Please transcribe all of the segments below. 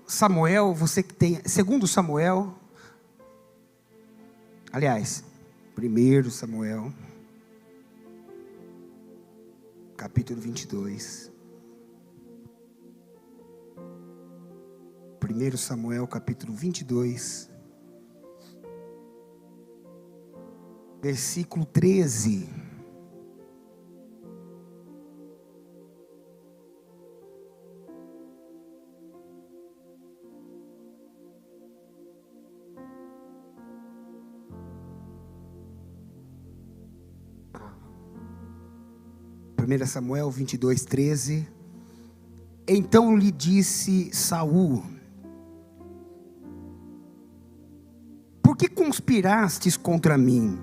Samuel, você que tem, segundo Samuel, aliás, 1 Samuel, capítulo 22. 1 Samuel, capítulo 22, versículo 13. Samuel 22, 13. Então lhe disse Saul: por que conspirastes contra mim,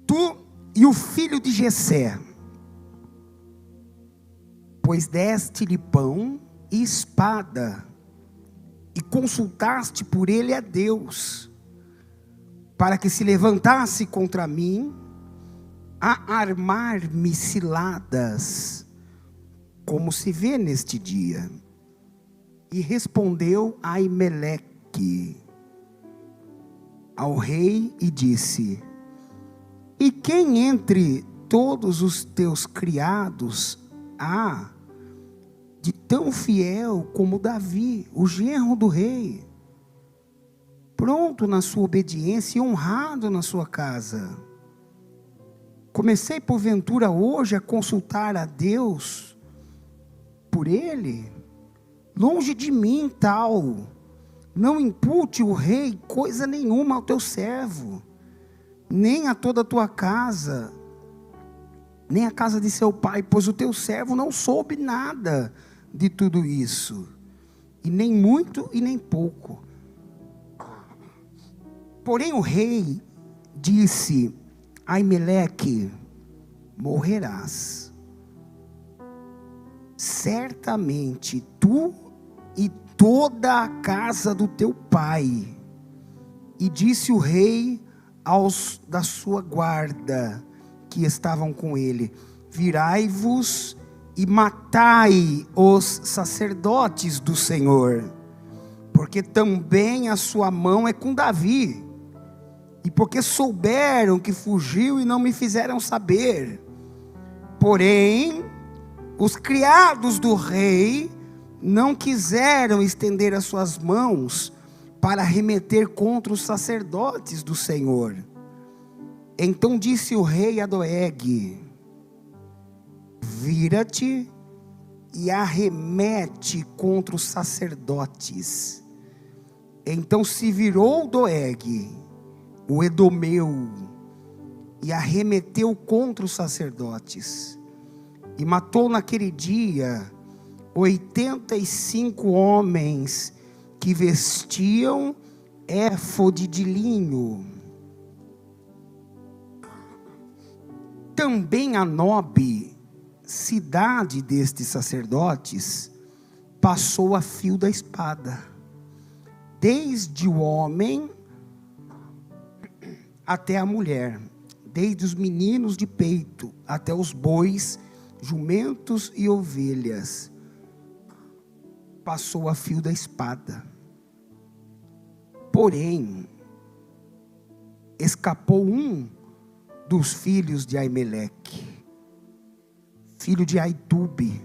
tu e o filho de Jessé? Pois deste-lhe pão e espada, e consultaste por ele a Deus, para que se levantasse contra mim, a armar-me ciladas, como se vê neste dia. E respondeu Aimeleque ao rei e disse: e quem entre todos os teus criados há de tão fiel como Davi, o genro do rei, pronto na sua obediência e honrado na sua casa? Comecei porventura hoje a consultar a Deus por ele? Longe de mim tal. Não impute o rei coisa nenhuma ao teu servo, nem a toda a tua casa, nem a casa de seu pai, pois o teu servo não soube nada de tudo isso, e nem muito e nem pouco. Porém o rei disse: Aimeleque, morrerás, certamente tu e toda a casa do teu pai. E disse o rei aos da sua guarda que estavam com ele: virai-vos e matai os sacerdotes do Senhor, porque também a sua mão é com Davi, e porque souberam que fugiu e não me fizeram saber. Porém, os criados do rei não quiseram estender as suas mãos para remeter contra os sacerdotes do Senhor. Então disse o rei a Doeg: vira-te e arremete contra os sacerdotes. Então se virou Doeg, o edomeu, e arremeteu contra os sacerdotes, e matou naquele dia 85 homens que vestiam éfode de linho. Também a Nobe, cidade destes sacerdotes, passou a fio da espada, desde o homem até a mulher, desde os meninos de peito até os bois, jumentos e ovelhas, passou a fio da espada. Porém, escapou um dos filhos de Aimeleque, filho de Aitube,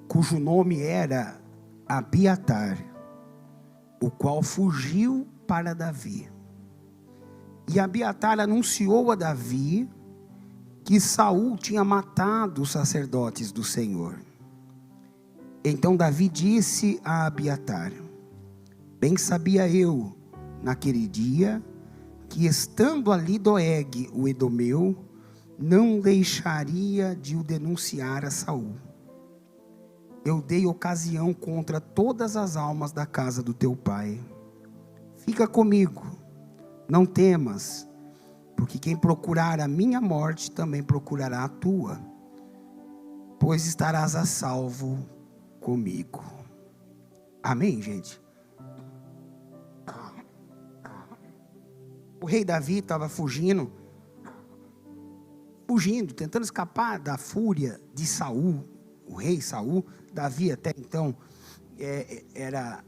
cujo nome era Abiatar, o qual fugiu para Davi. E Abiatar anunciou a Davi que Saul tinha matado os sacerdotes do Senhor. Então Davi disse a Abiatar: bem sabia eu, naquele dia, que estando ali Doeg, o edomeu, não deixaria de o denunciar a Saul. Eu dei ocasião contra todas as almas da casa do teu pai. Fica comigo, não temas, porque quem procurar a minha morte também procurará a tua, pois estarás a salvo comigo. Amém, gente? O rei Davi estava fugindo, tentando escapar da fúria de Saul, o rei Saul. Davi até então era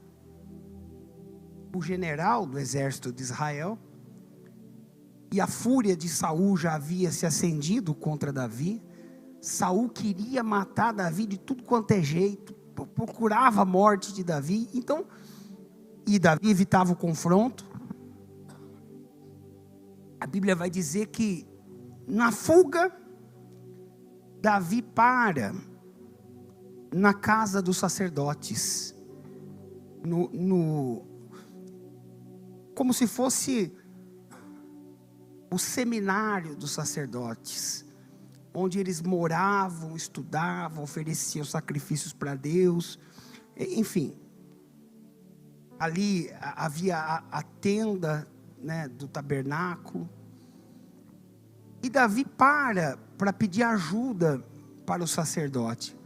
o general do exército de Israel, e a fúria de Saul já havia se acendido contra Davi. Saul queria matar Davi de tudo quanto é jeito, procurava a morte de Davi. Então, e Davi evitava o confronto. A Bíblia vai dizer que na fuga, Davi para na casa dos sacerdotes, como se fosse o seminário dos sacerdotes, onde eles moravam, estudavam, ofereciam sacrifícios para Deus, enfim. Ali havia a tenda, né, do tabernáculo. E Davi para pedir ajuda para o sacerdote.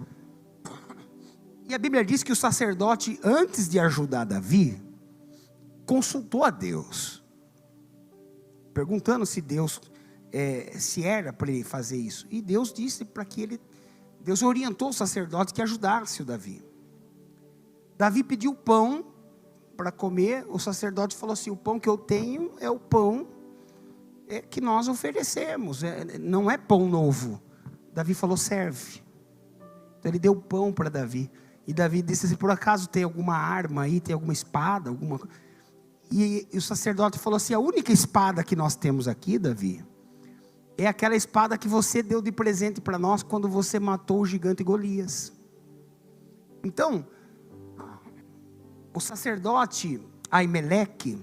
E a Bíblia diz que o sacerdote, antes de ajudar Davi, consultou a Deus, perguntando se Deus, se era para ele fazer isso. E Deus disse para que ele, Deus orientou o sacerdote que ajudasse o Davi. Davi pediu pão para comer. O sacerdote falou assim: o pão que eu tenho é o pão que nós oferecemos, não é pão novo. Davi falou: serve. Então ele deu pão para Davi. E Davi disse assim: por acaso tem alguma arma aí, tem alguma espada, alguma coisa? E o sacerdote falou assim: a única espada que nós temos aqui, Davi, é aquela espada que você deu de presente para nós quando você matou o gigante Golias. Então, o sacerdote Aimeleque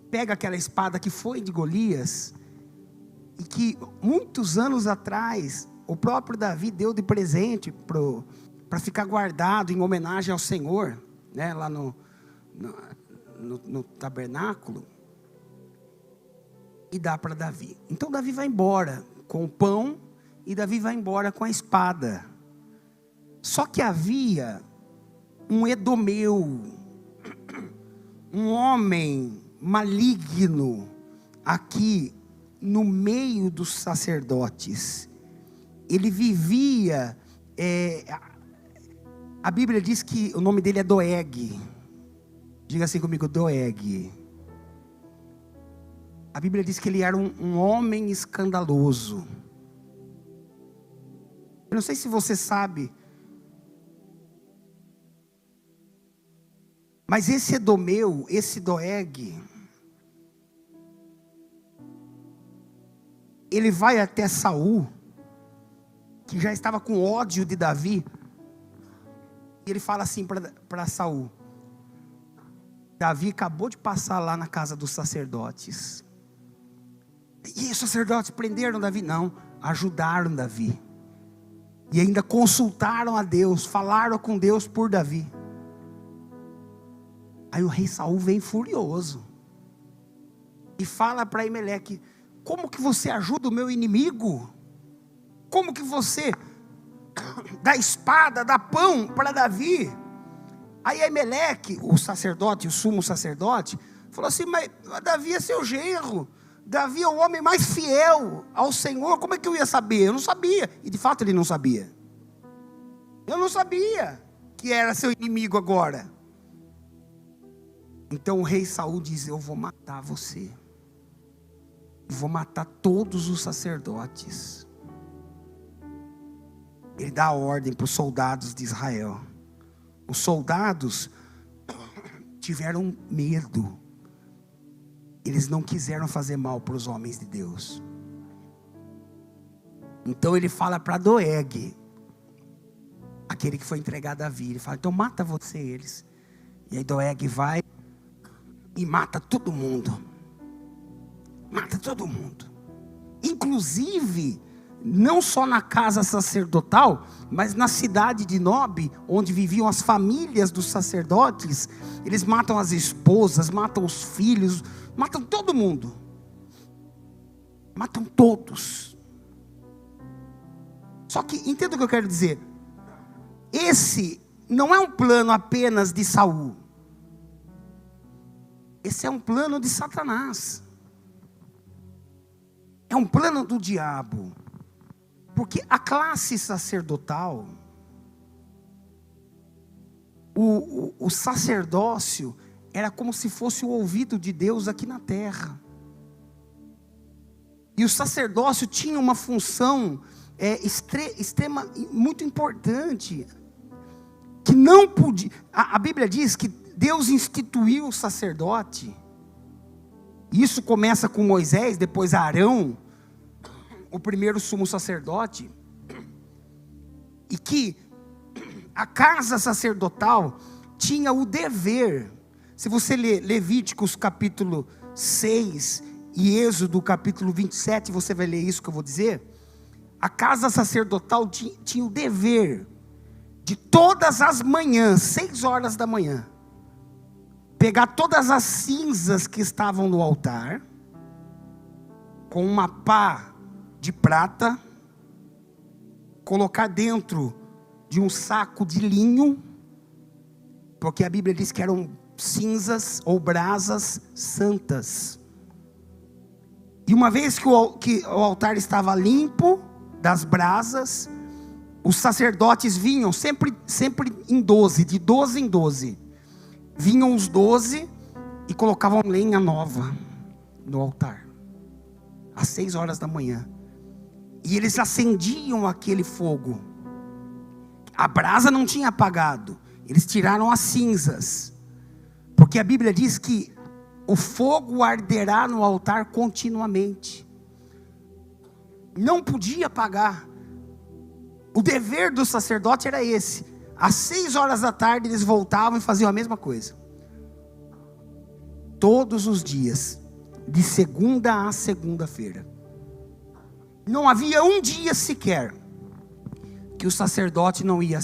pega aquela espada que foi de Golias, e que muitos anos atrás o próprio Davi deu de presente para ficar guardado em homenagem ao Senhor, né, lá no tabernáculo, e dá para Davi. Então Davi vai embora com o pão, e Davi vai embora com a espada. Só que havia um edomeu, um homem maligno aqui no meio dos sacerdotes. Ele vivia, a Bíblia diz que o nome dele é Doeg. Diga assim comigo: Doeg. A Bíblia diz que ele era um homem escandaloso. Eu não sei se você sabe, mas esse edomeu, esse Doeg, ele vai até Saul, que já estava com ódio de Davi, e ele fala assim para Saul: Davi acabou de passar lá na casa dos sacerdotes. E os sacerdotes prenderam Davi? Não, ajudaram Davi. E ainda consultaram a Deus, falaram com Deus por Davi. Aí o rei Saul vem furioso e fala para Aimeleque: como que você ajuda o meu inimigo? Como que você dá espada, dá pão para Davi? Aí Aimeleque, o sacerdote, o sumo sacerdote, falou assim: mas Davi é seu genro, Davi é o homem mais fiel ao Senhor, como é que eu ia saber? Eu não sabia. E de fato ele não sabia. Eu não sabia que era seu inimigo agora. Então o rei Saul diz: eu vou matar você, vou matar todos os sacerdotes. Ele dá a ordem para os soldados de Israel. Os soldados tiveram medo. Eles não quiseram fazer mal para os homens de Deus. Então ele fala para Doeg, aquele que foi entregado a Davi. Ele fala: então mata você eles. E aí Doeg vai e mata todo mundo. Mata todo mundo. Inclusive, não só na casa sacerdotal, mas na cidade de Nob, onde viviam as famílias dos sacerdotes. Eles matam as esposas, matam os filhos, matam todo mundo. Matam todos. Só que, entenda o que eu quero dizer. Esse não é um plano apenas de Saul. Esse é um plano de Satanás. É um plano do diabo. Porque a classe sacerdotal, o sacerdócio era como se fosse o ouvido de Deus aqui na terra. E o sacerdócio tinha uma função extrema, muito importante, que não podia. A Bíblia diz que Deus instituiu o sacerdote. Isso começa com Moisés, depois Arão, o primeiro sumo sacerdote. E que a casa sacerdotal tinha o dever. Se você ler Levíticos capítulo 6 e Êxodo capítulo 27, você vai ler isso que eu vou dizer. A casa sacerdotal tinha o dever de todas as manhãs, 6 horas da manhã, pegar todas as cinzas que estavam no altar, com uma pá de prata, colocar dentro de um saco de linho, porque a Bíblia diz que eram cinzas ou brasas santas. E uma vez que o altar estava limpo das brasas, os sacerdotes vinham sempre em 12, de 12 em 12. Vinham os 12 e colocavam lenha nova no altar, às 6 horas da manhã. E eles acendiam aquele fogo. A brasa não tinha apagado, eles tiraram as cinzas, porque a Bíblia diz que o fogo arderá no altar continuamente. Não podia apagar. O dever do sacerdote era esse. Às 6 horas da tarde eles voltavam e faziam a mesma coisa. Todos os dias, de segunda a segunda-feira. Não havia um dia sequer que o sacerdote não ia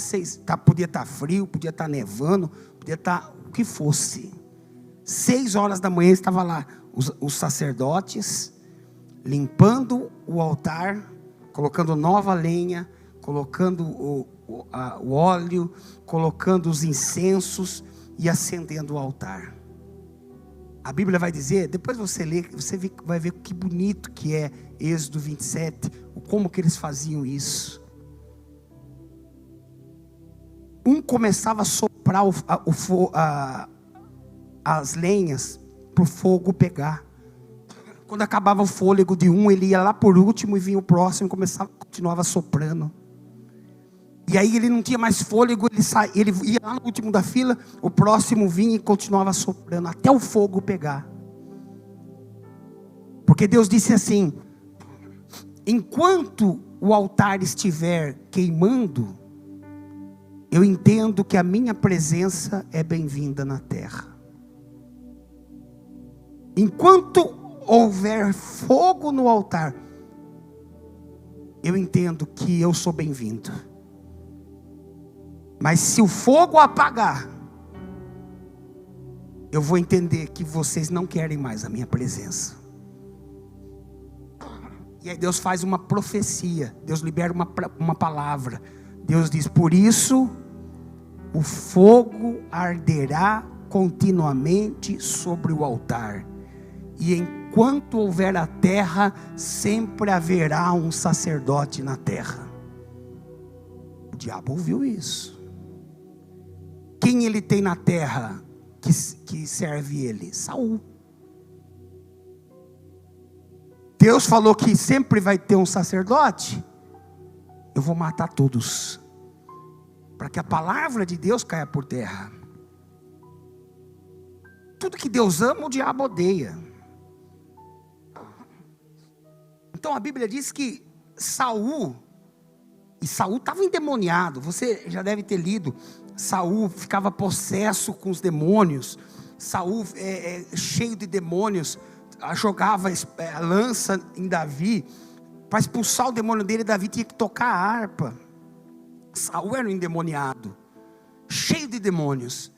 podia estar frio, podia estar nevando, podia estar o que fosse. 6 horas da manhã estava lá os sacerdotes limpando o altar, colocando nova lenha, colocando o óleo, colocando os incensos e acendendo o altar. A Bíblia vai dizer, depois você lê, vai ver que bonito que é Êxodo 27, como que eles faziam isso. Um começava a soprar as lenhas para o fogo pegar. Quando acabava o fôlego de um, ele ia lá por último e vinha o próximo e continuava soprando. E aí ele não tinha mais fôlego, ele ia lá no último da fila, o próximo vinha e continuava soprando até o fogo pegar. Porque Deus disse assim: enquanto o altar estiver queimando, eu entendo que a minha presença é bem-vinda na terra. Enquanto houver fogo no altar, eu entendo que eu sou bem-vindo. Mas se o fogo apagar, eu vou entender que vocês não querem mais a minha presença. E aí Deus faz uma profecia, Deus libera uma palavra. Deus diz: por isso o fogo arderá continuamente sobre o altar, e enquanto houver a terra, sempre haverá um sacerdote na terra. O diabo ouviu isso. Quem ele tem na terra que serve ele? Saul. Deus falou que sempre vai ter um sacerdote. Eu vou matar todos, para que a palavra de Deus caia por terra. Tudo que Deus ama, o diabo odeia. Então a Bíblia diz que Saul estava endemoniado. Você já deve ter lido. Saul ficava possesso com os demônios. Saul cheio de demônios, jogava a lança em Davi. Para expulsar o demônio dele, Davi tinha que tocar a harpa. Saul era um endemoniado, cheio de demônios.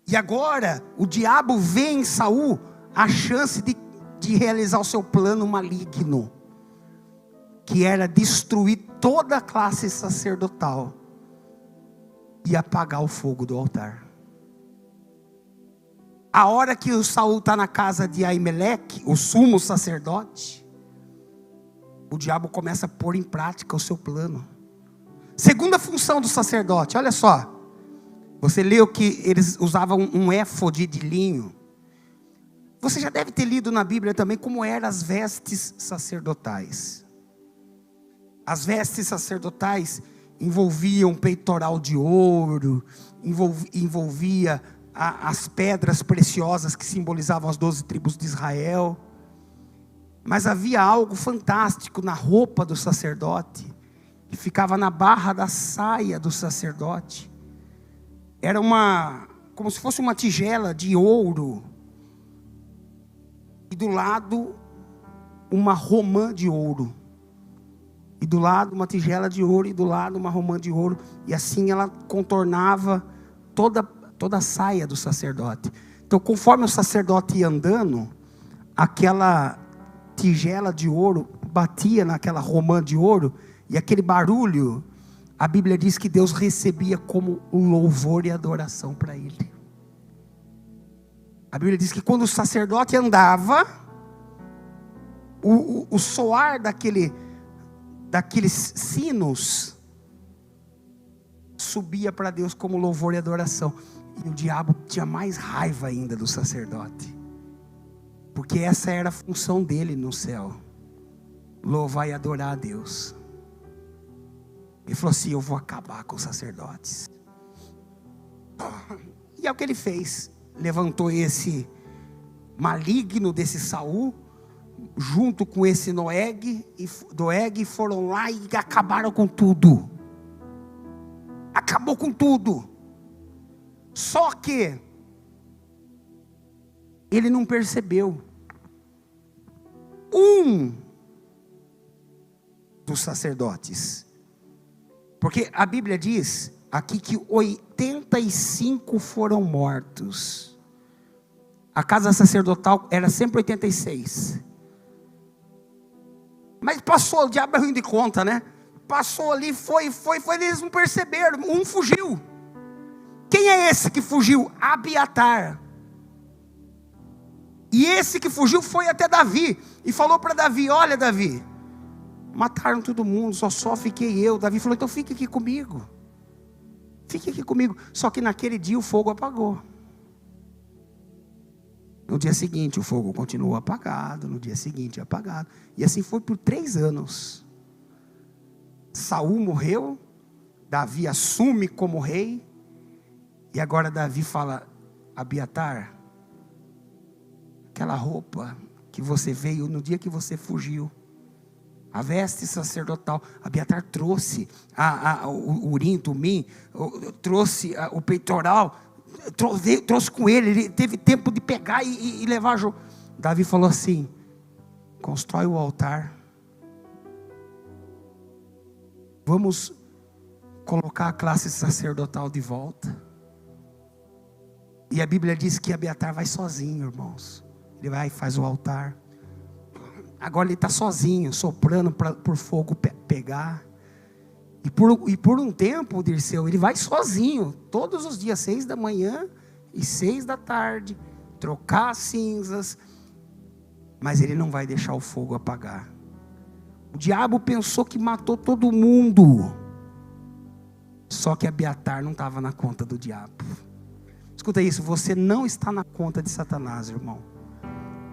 E agora o diabo vê em Saul a chance de realizar o seu plano maligno, que era destruir toda a classe sacerdotal e apagar o fogo do altar. A hora que o Saul está na casa de Aimeleque, o sumo sacerdote, o diabo começa a pôr em prática o seu plano. Segunda função do sacerdote, olha só: Você leu que eles usavam um éfode de linho. Você já deve ter lido na Bíblia também como eram as vestes sacerdotais. As vestes sacerdotais envolviam peitoral de ouro, envolvia as pedras preciosas que simbolizavam as 12 tribos de Israel. Mas havia algo fantástico na roupa do sacerdote, que ficava na barra da saia do sacerdote. Era como se fosse uma tigela de ouro, e do lado uma romã de ouro, e do lado uma tigela de ouro, e do lado uma romã de ouro, e assim ela contornava toda a saia do sacerdote. Então, conforme o sacerdote ia andando, aquela tigela de ouro batia naquela romã de ouro, e aquele barulho, a Bíblia diz que Deus recebia como um louvor e adoração para ele. A Bíblia diz que quando o sacerdote andava, o soar daqueles sinos subia para Deus como louvor e adoração. E o diabo tinha mais raiva ainda do sacerdote, porque essa era a função dele no céu: louvar e adorar a Deus. Ele falou assim: eu vou acabar com os sacerdotes. E é o que ele fez. Levantou esse maligno desse Saul, junto com esse Doeg, e foram lá e acabaram com tudo. Acabou com tudo. Só que ele não percebeu. Um dos sacerdotes, porque a Bíblia diz aqui que 85 foram mortos. A casa sacerdotal era sempre 86. Mas passou, o diabo é ruim de conta, né? Passou ali, foi, eles não perceberam. Um fugiu. Quem é esse que fugiu? Abiatar. E esse que fugiu foi até Davi e falou para Davi: olha, Davi, mataram todo mundo, só fiquei eu. Davi falou: então fique aqui comigo. Fique aqui comigo. Só que naquele dia o fogo apagou. No dia seguinte o fogo continuou apagado. No dia seguinte apagado. E assim foi por 3 anos. Saul morreu. Davi assume como rei. E agora Davi fala: Abiatar, aquela roupa que você veio no dia que você fugiu, a veste sacerdotal, Abiatar trouxe o urim, tumim, trouxe o peitoral, trouxe com ele teve tempo de pegar e levar. Davi falou assim: constrói o altar, vamos colocar a classe sacerdotal de volta. E a Bíblia diz que Abiatar vai sozinho, irmãos. Ele vai e faz o altar. Agora ele está sozinho, soprando por fogo pegar. E por um tempo, Dirceu, ele vai sozinho, todos os dias, 6 da manhã e 6 da tarde, trocar as cinzas. Mas ele não vai deixar o fogo apagar. O diabo pensou que matou todo mundo. Só que Abiatar não estava na conta do diabo. Escuta isso, você não está na conta de Satanás, irmão.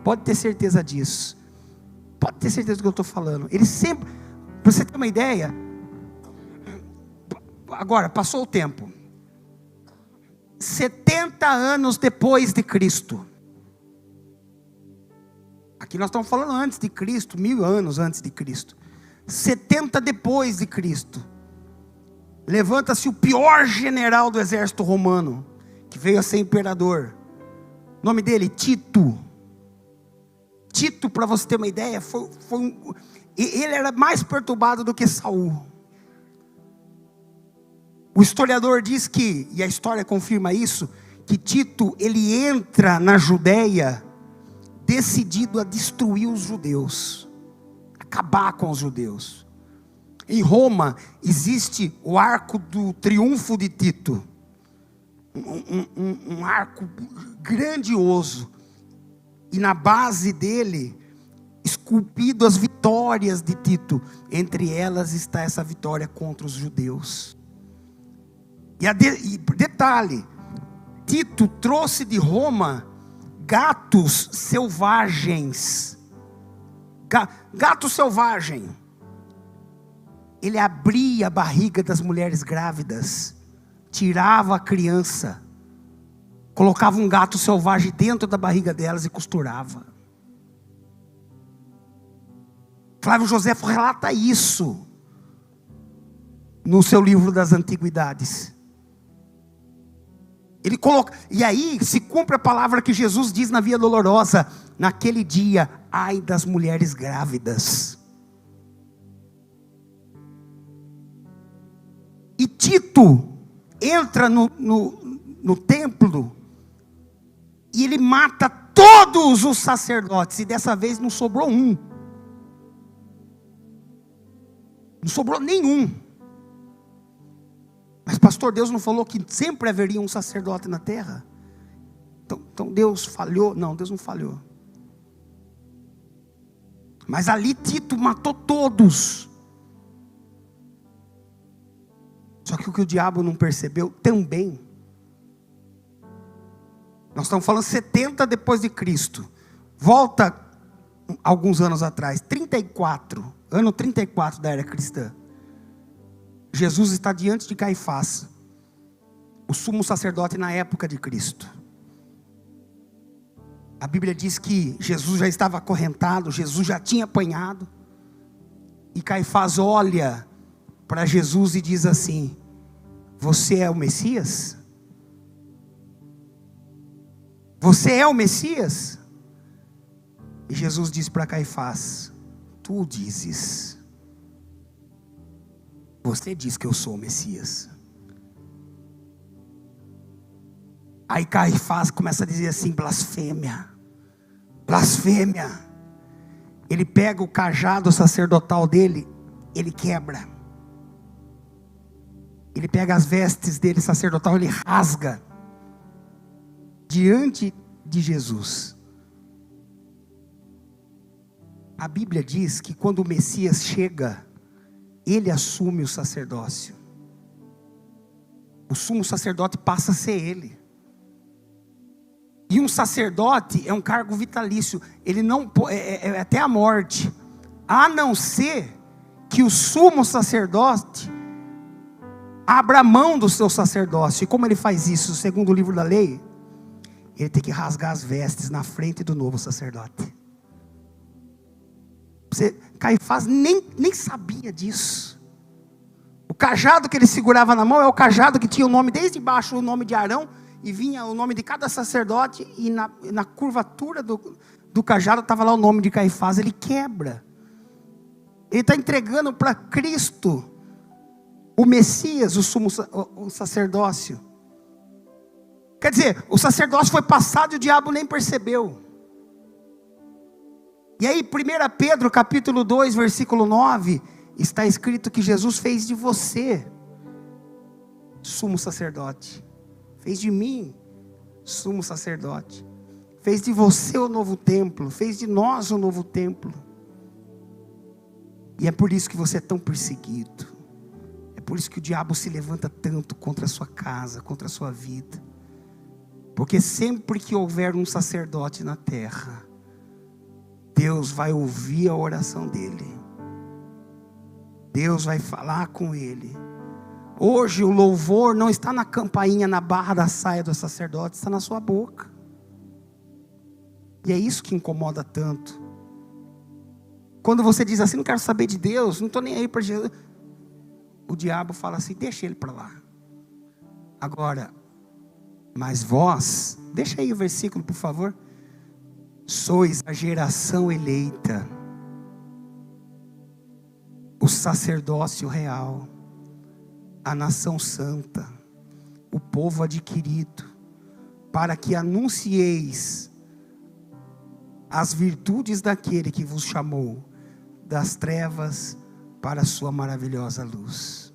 Pode ter certeza disso. Pode ter certeza do que eu estou falando. Ele sempre, para você ter uma ideia, agora, passou o tempo. 70 anos depois de Cristo. Aqui nós estamos falando antes de Cristo, 1000 anos antes de Cristo. 70 depois de Cristo. Levanta-se o pior general do exército romano, que veio a ser imperador. O nome dele, Tito. Tito, para você ter uma ideia, ele era mais perturbado do que Saul. O historiador diz que, e a história confirma isso, que Tito, ele entra na Judéia decidido a destruir os judeus, acabar com os judeus. Em Roma existe o arco do triunfo de Tito, um arco grandioso, e na base dele, esculpido as vitórias de Tito. Entre elas está essa vitória contra os judeus. E detalhe, Tito trouxe de Roma gatos selvagens. Gato selvagem. Ele abria a barriga das mulheres grávidas, tirava a criança, colocava um gato selvagem dentro da barriga delas e costurava. Flávio Joséfo relata isso no seu livro das Antiguidades. Ele coloca, e aí se cumpre a palavra que Jesus diz na Via Dolorosa: naquele dia, ai das mulheres grávidas. E Tito entra no templo e ele mata todos os sacerdotes, e dessa vez não sobrou um, não sobrou nenhum. Mas pastor, Deus não falou que sempre haveria um sacerdote na terra? Então Deus falhou? Não, Deus não falhou. Mas ali Tito matou todos. Só que o que o diabo não percebeu também, nós estamos falando 70 depois de Cristo, volta alguns anos atrás, 34, ano 34 da era cristã. Jesus está diante de Caifás, o sumo sacerdote na época de Cristo. A Bíblia diz que Jesus já estava acorrentado, Jesus já tinha apanhado, e Caifás olha para Jesus e diz assim: você é o Messias? Você é o Messias? E Jesus diz para Caifás: tu o dizes. Você diz que eu sou o Messias. Aí Caifás começa a dizer assim: blasfêmia, blasfêmia. Ele pega o cajado sacerdotal dele, ele quebra. Ele pega as vestes dele sacerdotal, ele rasga diante de Jesus. A Bíblia diz que quando o Messias chega, ele assume o sacerdócio. O sumo sacerdote passa a ser ele. E um sacerdote é um cargo vitalício. Ele não é até a morte, a não ser que o sumo sacerdote abra mão do seu sacerdócio. E como ele faz isso, segundo o livro da lei? Ele tem que rasgar as vestes na frente do novo sacerdote. Caifás nem sabia disso. O cajado que ele segurava na mão é o cajado que tinha o nome desde baixo, o nome de Arão, e vinha o nome de cada sacerdote, e na curvatura do cajado estava lá o nome de Caifás. Ele quebra. Ele está entregando para Cristo, o Messias, o sacerdócio. Quer dizer, o sacerdócio foi passado e o diabo nem percebeu. E aí 1 Pedro capítulo 2 versículo 9, está escrito que Jesus fez de você sumo sacerdote, fez de mim sumo sacerdote, fez de você o novo templo, fez de nós o novo templo. E é por isso que você é tão perseguido, é por isso que o diabo se levanta tanto contra a sua casa, contra a sua vida, porque sempre que houver um sacerdote na terra, Deus vai ouvir a oração dele, Deus vai falar com ele. Hoje o louvor não está na campainha, na barra da saia do sacerdote, está na sua boca. E é isso que incomoda tanto. Quando você diz assim: não quero saber de Deus, não estou nem aí para Jesus, o diabo fala assim: deixa ele para lá. Agora, mas vós, deixa aí o versículo por favor. Sois a geração eleita, o sacerdócio real, a nação santa, o povo adquirido, para que anuncieis as virtudes daquele que vos chamou das trevas para a sua maravilhosa luz.